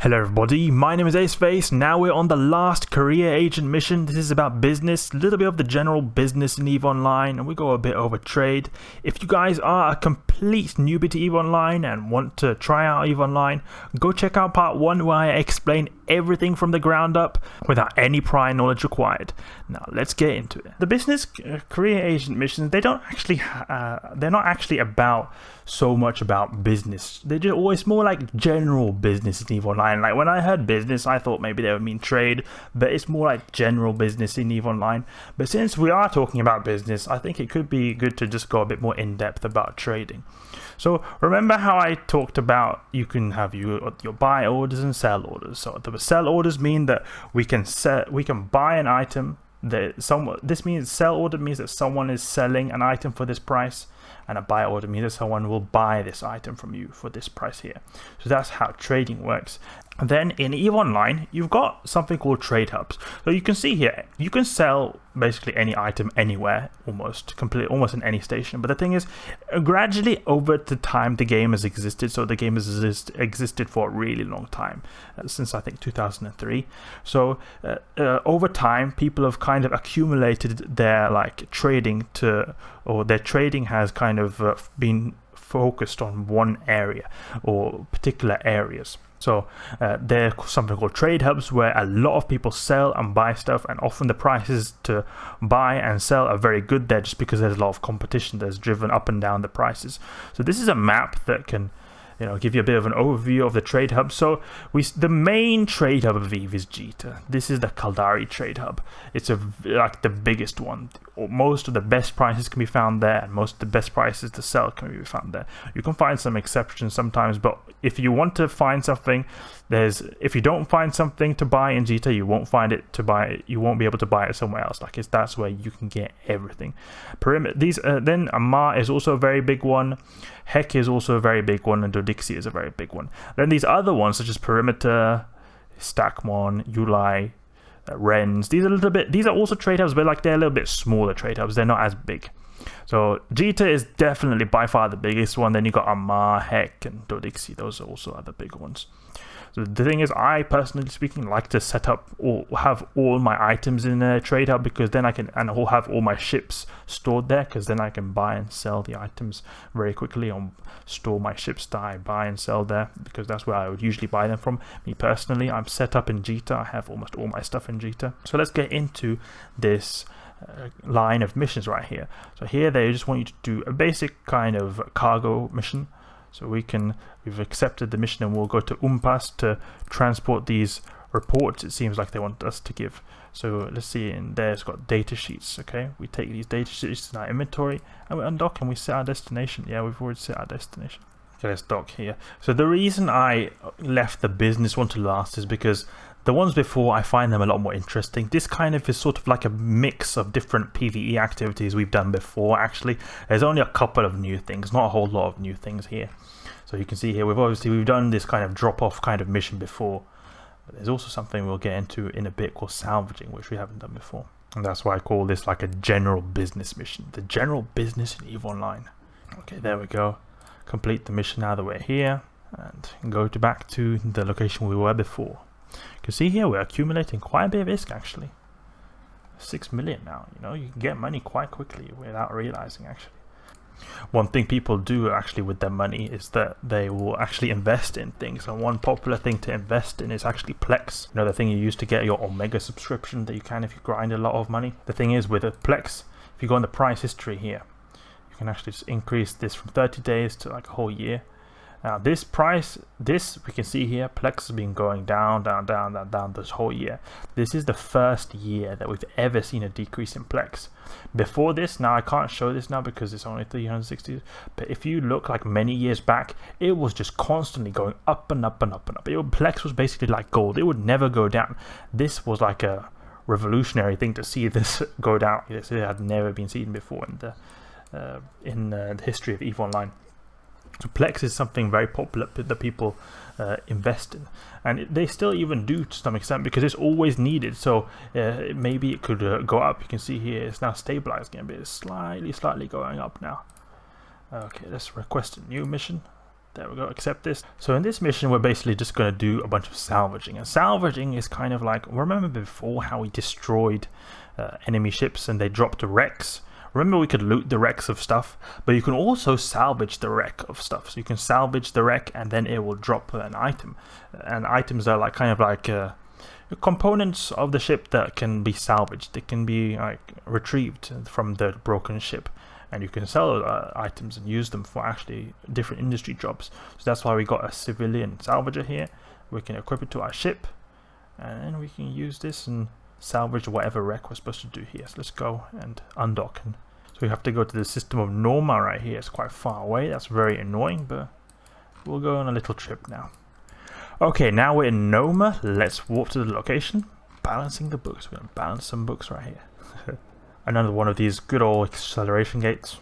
Hello everybody, my name is Aceface. Now we're on the last career agent mission. This is about business, a little bit of the general business in EVE Online, and we go a bit over trade. If you guys are a complete newbie to EVE Online and want to try out EVE Online, go check out part 1 where I explain everything from the ground up without any prior knowledge required. Now let's get into it. The business career agent missions, they're not actually about so much about business. They're just always more like general business in EVE Online. Like when I heard business, I thought maybe they would mean trade, but it's more like general business in EVE Online. But since we are talking about business, I think it could be good to just go a bit more in depth about trading. So remember how I talked about you can have your buy orders and sell orders. So the sell orders mean that we can buy an item that this means sell order means that someone is selling an item for this price, and a buy order means that someone will buy this item from you for this price here. So that's how trading works. And then in EVE Online, you've got something called trade hubs. So you can see here, you can sell basically any item anywhere, almost in any station. But the thing is, gradually over the time the game has existed, so the game has existed for a really long time, since I think 2003. So over time, people have kind of accumulated their trading their trading has kind of been focused on one area or particular areas. So there's something called trade hubs where a lot of people sell and buy stuff, and often the prices to buy and sell are very good there just because there's a lot of competition that's driven up and down the prices. So this is a map that can give you a bit of an overview of the trade hub. So the main trade hub of EVE is Jita. This is the Caldari trade hub. It's the biggest one. Most of the best prices can be found there, and most of the best prices to sell can be found there. You can find some exceptions sometimes, but if you want to find something, if you don't find something to buy in Jita, you won't find it to buy. You won't be able to buy it somewhere else. That's where you can get everything. Then Amar is also a very big one. Heck is also a very big one, and Dodixie is a very big one. Then these other ones such as Perimeter, Stackmon, Ulai, Rens, these are also trade hubs, but they're a little bit smaller trade hubs. They're not as big. So Jita is definitely by far the biggest one. Then you got Amar, Heck, and Dodixie. Those are also other big ones. So the thing is, I personally speaking like to set up or have all my items in a trade hub, because then I can I'll have all my ships stored there, because then I can buy and sell the items very quickly, or store my ships that I buy and sell there, because that's where I would usually buy them from. Me personally, I'm set up in Jita. I have almost all my stuff in Jita. So let's get into this line of missions right here. So here they just want you to do a basic kind of cargo mission. So we've accepted the mission, and we'll go to Umpas to transport these reports it seems like they want us to give. So let's see, in there it's got data sheets. Okay, we take these data sheets in our inventory and we undock and we set our destination. Yeah, we've already set our destination. Okay, let's dock here. So the reason I left the business one to last is because the ones before, I find them a lot more interesting. This kind of is sort of like a mix of different PvE activities we've done before, actually. There's only a couple of new things, not a whole lot of new things here. So you can see here, we've done this kind of drop-off kind of mission before. But there's also something we'll get into in a bit called Salvaging, which we haven't done before. And that's why I call this like a general business mission. The general business in EVE Online. Okay, there we go. Complete the mission now that we're here. And go back to the location we were before. You can see here we're accumulating quite a bit of ISK actually. 6 million now, you can get money quite quickly without realizing actually. One thing people do actually with their money is that they will actually invest in things, and one popular thing to invest in is actually Plex. The thing you use to get your Omega subscription that you can if you grind a lot of money. The thing is with a Plex, if you go on the price history here, you can actually just increase this from 30 days to like a whole year. Now we can see here, Plex has been going down this whole year. This is the first year that we've ever seen a decrease in Plex. Before this, now I can't show this now because it's only 360, but if you look like many years back, it was just constantly going up and up and up and up. Plex was basically like gold. It would never go down. This was like a revolutionary thing to see this go down. This had never been seen before in the history of EVE Online. So Plex is something very popular that people invest in, and they still even do to some extent because it's always needed. So maybe it could go up. You can see here it's now stabilized again, but it's slightly going up now. Okay, let's request a new mission. There we go, accept this. So in this mission, we're basically just going to do a bunch of salvaging. And salvaging is kind of like, remember before how we destroyed enemy ships and they dropped the wrecks? Remember we could loot the wrecks of stuff, but you can also salvage the wreck of stuff. So you can salvage the wreck and then it will drop an item. And items are like kind of like components of the ship that can be salvaged. They can be like retrieved from the broken ship. And you can sell items and use them for actually different industry jobs. So that's why we got a civilian salvager here. We can equip it to our ship, and then we can use this and salvage whatever wreck we're supposed to do here. So let's go and undock. And so we have to go to the system of Norma right here. It's quite far away. That's very annoying, but we'll go on a little trip now. Okay, now we're in Noma. Let's walk to the location. Balancing the books. We're going to balance some books right here. Another one of these good old acceleration gates.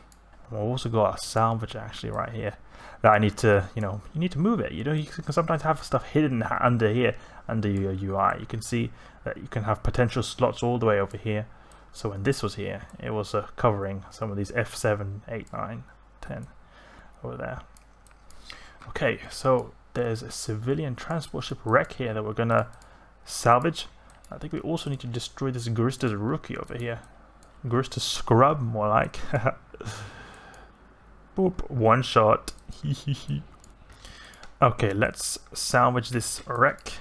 We've also got a salvage actually right here that I need to, you need to move it. You can sometimes have stuff hidden under here, under your UI. You can see that you can have potential slots all the way over here. So when this was here, it was covering some of these F7, 8, 9, 10 over there. Okay, so there's a civilian transport ship wreck here that we're gonna salvage. I think we also need to destroy this Garista's rookie over here. Garista scrub, more like. Boop, one shot. Okay, let's salvage this wreck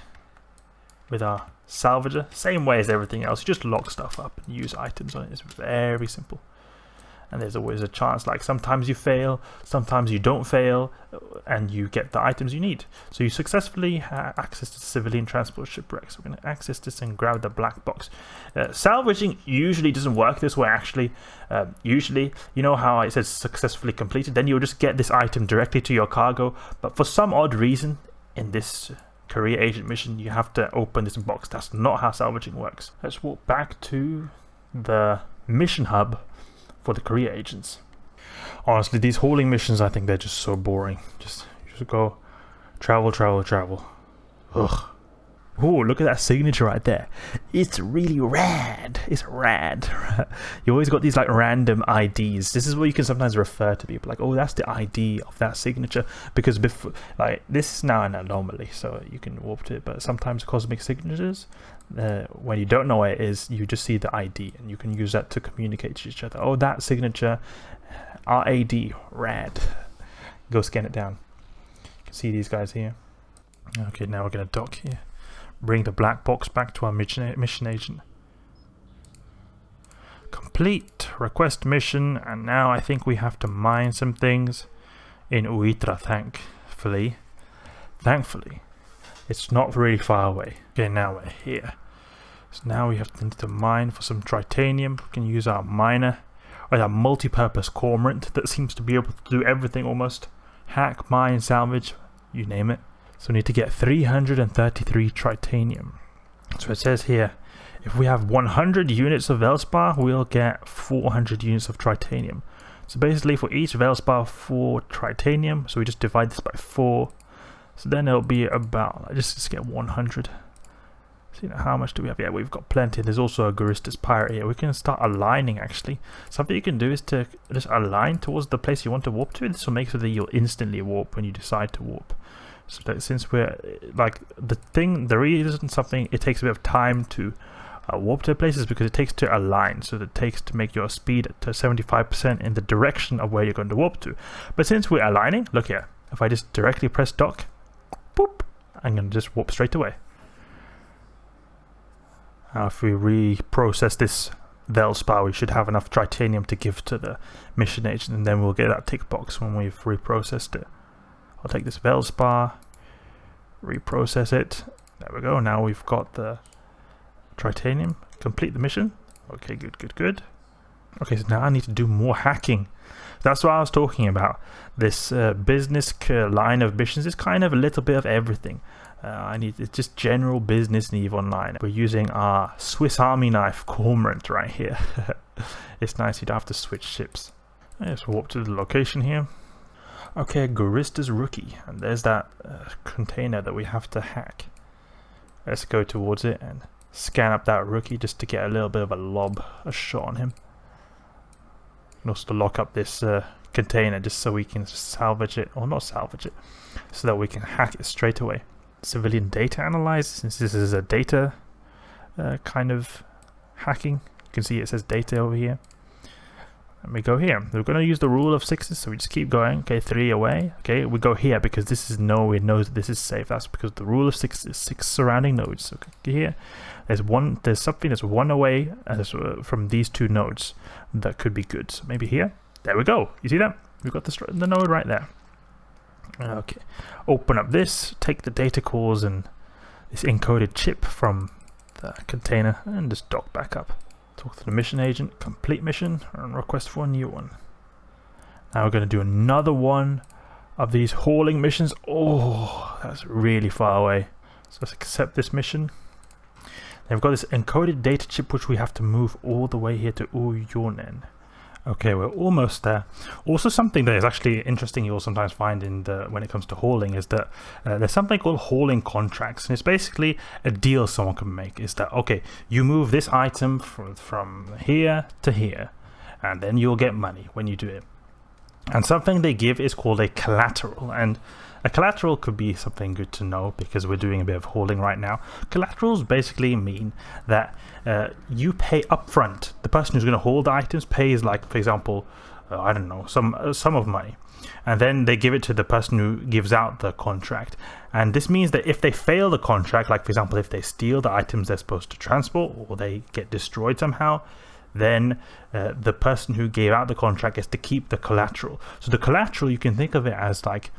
with our salvager. Same way as everything else, you just lock stuff up and use items on it. It's very simple. And there's always a chance, like sometimes you fail, sometimes you don't fail, and you get the items you need. So you successfully access the civilian transport shipwreck. So we're going to access this and grab the black box. Salvaging usually doesn't work this way actually. Usually, you know how it says successfully completed, then you'll just get this item directly to your cargo. But for some odd reason, in this career agent mission, you have to open this box. That's not how salvaging works. Let's walk back to the mission hub for the career agents. Honestly, these hauling missions, I think they're just so boring. Just go travel. Ugh. Oh, look at that signature right there. It's really rad. It's rad. You always got these like random IDs. This is what you can sometimes refer to people like, oh, that's the ID of that signature, because before, like, this is now an anomaly, so you can warp to it. But sometimes cosmic signatures, when you don't know what it is, you just see the ID and you can use that to communicate to each other. Oh, that signature, RAD, rad. Go scan it down. You can see these guys here. Okay, now we're gonna dock here. Bring the black box back to our mission agent. Complete request mission, and now I think we have to mine some things in Uitra, thankfully. It's not really far away. Okay, now we're here. So now we have to mine for some titanium. We can use our miner, or our multi-purpose cormorant that seems to be able to do everything almost. Hack, mine, salvage, you name it. So we need to get 333 titanium. So it says here, if we have 100 units of Velspar, we'll get 400 units of titanium. So basically for each Velspar 4 titanium, so we just divide this by 4. So then it'll be about, just get 100. So how much do we have? Yeah, we've got plenty. There's also a Garista's pirate here. We can start aligning actually. Something you can do is to just align towards the place you want to warp to. This will make so that you'll instantly warp when you decide to warp. So that since we're like the reason something it takes a bit of time to warp to places because it takes to align, so it takes to make your speed to 75% in the direction of where you're going to warp to. But since we're aligning, look here, if I just directly press dock, boop, I'm going to just warp straight away. Now if we reprocess this Velspar, we should have enough titanium to give to the mission agent, and then we'll get that tick box when we've reprocessed it. I'll take this Velspar, reprocess it. There we go. Now we've got the titanium. Complete the mission. Okay, good. Okay, so now I need to do more hacking. That's what I was talking about. This business line of missions is kind of a little bit of everything. It's just general business in EVE Online. We're using our Swiss Army knife cormorant right here. It's nice, you don't have to switch ships. Let's warp to the location here. Okay, Garista's rookie, and there's that container that we have to hack. Let's go towards it and scan up that rookie just to get a little bit of a shot on him. And also to lock up this container just so we can salvage it, or not salvage it, so that we can hack it straight away. Civilian data analyzer, since this is a data kind of hacking. You can see it says data over here. And we go here. We're going to use the rule of sixes, so we just keep going. Okay, 3 away. Okay, we go here because this is nowhere, it knows this is safe. That's because the rule of 6 is 6 surrounding nodes. So here, there's something that's 1 away from these 2 nodes that could be good. So maybe here. There we go. You see that? We've got the node right there. Okay, open up this, take the data cores and this encoded chip from the container and just dock back up. Talk to the mission agent, complete mission, and request for a new one. Now we're going to do another one of these hauling missions. Oh, that's really far away. So let's accept this mission. Then we've got this encoded data chip which we have to move all the way here to Uyonen. Okay, we're almost there. Also, something that is actually interesting you'll sometimes find in when it comes to hauling is that there's something called hauling contracts, and it's basically a deal someone can make. Is that, okay, you move this item from here to here, and then you'll get money when you do it. And something they give is called a collateral, and a collateral could be something good to know because we're doing a bit of hauling right now. Collaterals basically mean that you pay upfront. The person who's going to haul the items pays, like, for example, I don't know, some sum of money, and then they give it to the person who gives out the contract. And this means that if they fail the contract, like for example, if they steal the items they're supposed to transport or they get destroyed somehow, then the person who gave out the contract gets to keep the collateral. So the collateral, you can think of it as like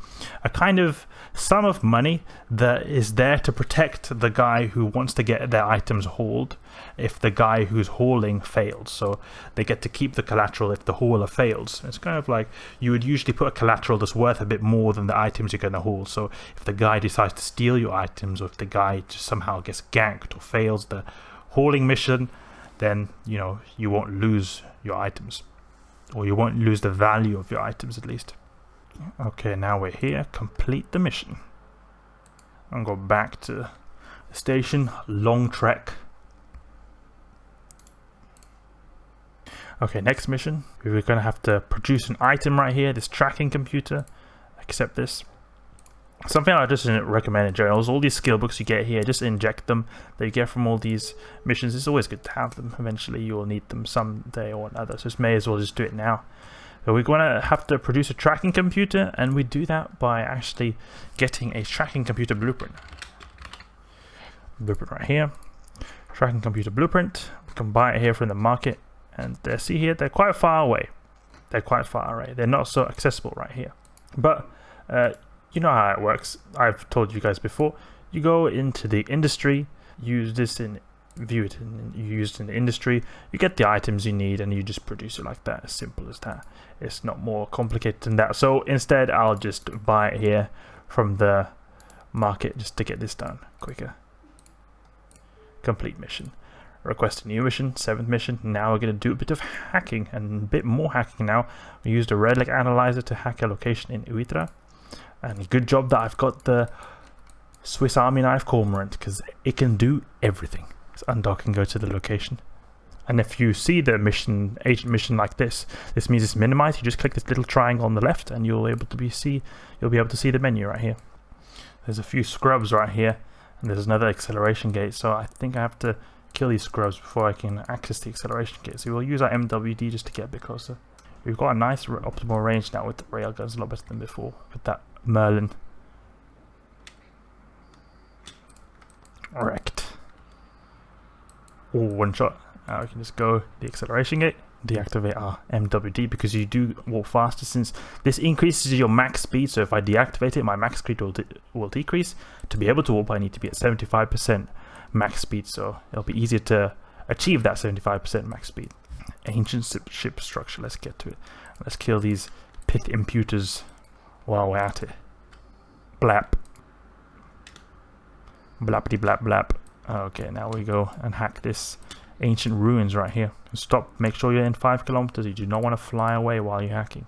a kind of sum of money that is there to protect the guy who wants to get their items hauled if the guy who's hauling fails. So they get to keep the collateral if the hauler fails. It's kind of like you would usually put a collateral that's worth a bit more than the items you're going to haul. So if the guy decides to steal your items, or if the guy just somehow gets ganked or fails the hauling mission, then you won't lose your items, or you won't lose the value of your items at least. Okay, now we're here. Complete the mission. And go back to the station. Long trek. Okay, next mission. We're going to have to produce an item right here. This tracking computer. Accept this. Something I just recommend in general is all these skill books you get here, just inject them that you get from all these missions. It's always good to have them. Eventually you will need them someday or another, so may as well just do it now. So we're going to have to produce a tracking computer, and we do that by actually getting a tracking computer blueprint. Blueprint right here. Tracking computer blueprint. We can buy it here from the market, and see here, they're quite far away. They're not so accessible right here. But you know how it works. I've told you guys before. You go into the industry, use the industry, you get the items you need, and you just produce it like that. As simple as that. It's not more complicated than that. So instead, I'll just buy it here from the market just to get this done quicker. Complete mission. Request a new mission, 7th mission. Now we're going to do a bit of hacking, and a bit more hacking now. We used a relic analyzer to hack a location in Uitra. And good job that I've got the Swiss Army knife cormorant, because it can do everything. Let's undock and go to the location. And if you see the agent mission like this means it's minimized. You just click this little triangle on the left, and you'll be able to see the menu right here. There's a few scrubs right here, and there's another acceleration gate. So I think I have to kill these scrubs before I can access the acceleration gate. So we'll use our MWD just to get a bit closer. We've got a nice optimal range now with the railguns, a lot better than before with that Merlin. Wrecked. Oh, one shot. Now we can just go the acceleration gate, deactivate our MWD, because you do walk faster since this increases your max speed. So if I deactivate it, my max speed will decrease. To be able to warp, I need to be at 75% max speed, so it'll be easier to achieve that 75% max speed. Ancient ship structure, let's get to it. Let's kill these pith imputers while we're at it. Blap. Blappity blap blap. Okay, now we go and hack this ancient ruins right here. Stop, make sure you're in 5 kilometers. You do not want to fly away while you're hacking.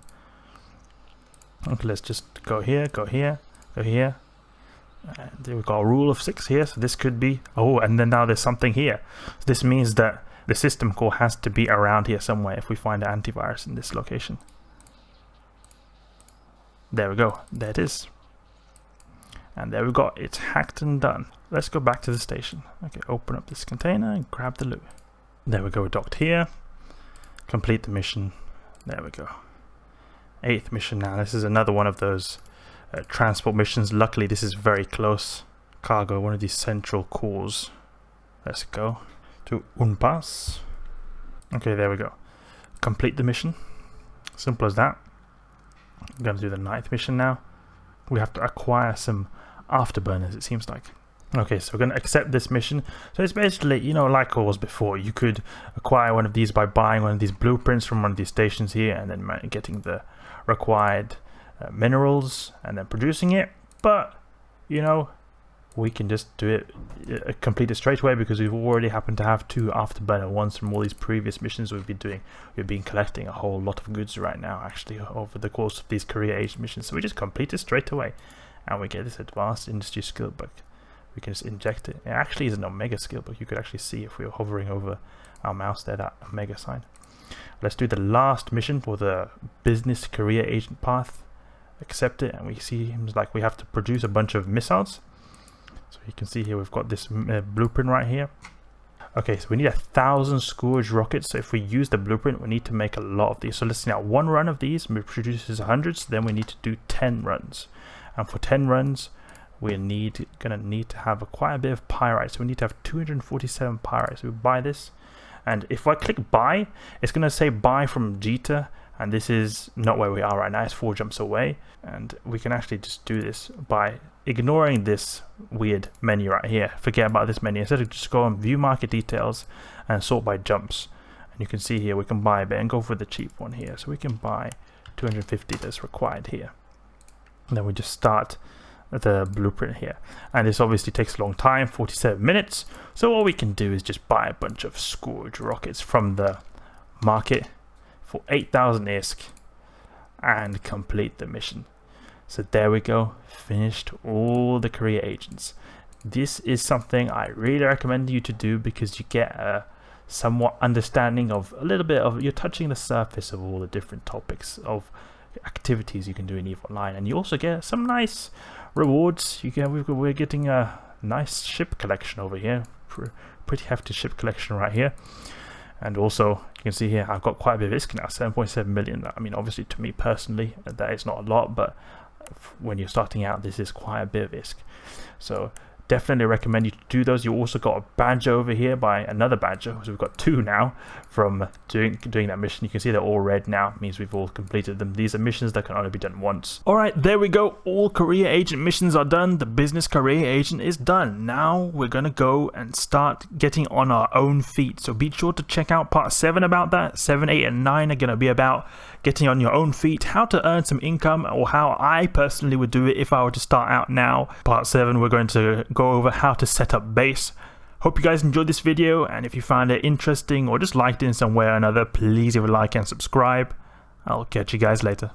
Okay, let's just go here, go here, go here. And we've got a rule of 6 here, so this could be... Oh, and then now there's something here. So this means that the system core has to be around here somewhere if we find an antivirus in this location. There we go. There it is. And there we go. It's hacked and done. Let's go back to the station. Okay, open up this container and grab the loot. There we go. Docked here. Complete the mission. There we go. 8th mission now. This is another one of those transport missions. Luckily, this is very close. Cargo, one of these central cores. Let's go to Unpass. Okay, there we go. Complete the mission. Simple as that. I'm going to do the 9th mission now. We have to acquire some afterburners, it seems like. Okay, so we're going to accept this mission. So it's basically, you know, like it was before. You could acquire one of these by buying one of these blueprints from one of these stations here and then getting the required minerals and then producing it. But, you know, we can just do it, complete it straight away because we've already happened to have 2 afterburner ones from all these previous missions we've been doing. We've been collecting a whole lot of goods right now, actually, over the course of these career agent missions. So we just complete it straight away. And we get this advanced industry skill book. We can just inject it. It actually is an Omega skill book. You could actually see if we were hovering over our mouse there, that Omega sign. Let's do the last mission for the business career agent path. Accept it, and we see like we have to produce a bunch of missiles. So you can see here we've got this blueprint right here. Okay, so we need 1,000 Scourge rockets. So if we use the blueprint, we need to make a lot of these. So let's see now, 1 run of these produces 100. So then we need to do 10 runs, and for 10 runs, we're gonna need to have quite a bit of pyrite. So we need to have 247 pyrite. So we buy this, and if I click buy, it's gonna say buy from Jita, and this is not where we are right now. It's 4 jumps away, and we can actually just do this by ignoring this weird menu right here. Forget about this menu. Instead of just go on view market details and sort by jumps, and you can see here we can buy a bit and go for the cheap one here. So we can buy 250 that's required here, and then we just start the blueprint here, and this obviously takes a long time, 47 minutes. So all we can do is just buy a bunch of Scourge rockets from the market for 8,000 ISK and complete the mission. So there we go, finished all the career agents. This is something I really recommend you to do because you get a somewhat understanding of a little bit of, you're touching the surface of all the different topics of activities you can do in EVE Online, and you also get some nice rewards. We're getting a nice ship collection over here, pretty hefty ship collection right here, and also you can see here I've got quite a bit of ISK now, 7.7 million. I mean, obviously to me personally that is not a lot, but when you're starting out, this is quite a bit of ISK. So definitely recommend you to do those. You also got a badge over here by another badger, so we've got 2 now from doing that mission. You can see they're all red now. It means we've all completed them. These are missions that can only be done once. Alright, there we go. All career agent missions are done. The business career agent is done. Now we're gonna go and start getting on our own feet. So be sure to check out part 7 about that. 7, 8 and 9 are gonna be about getting on your own feet, how to earn some income, or how I personally would do it if I were to start out now. Part 7, we're going to go over how to set up base. Hope you guys enjoyed this video, and if you found it interesting or just liked it in some way or another, please leave a like and subscribe. I'll catch you guys later.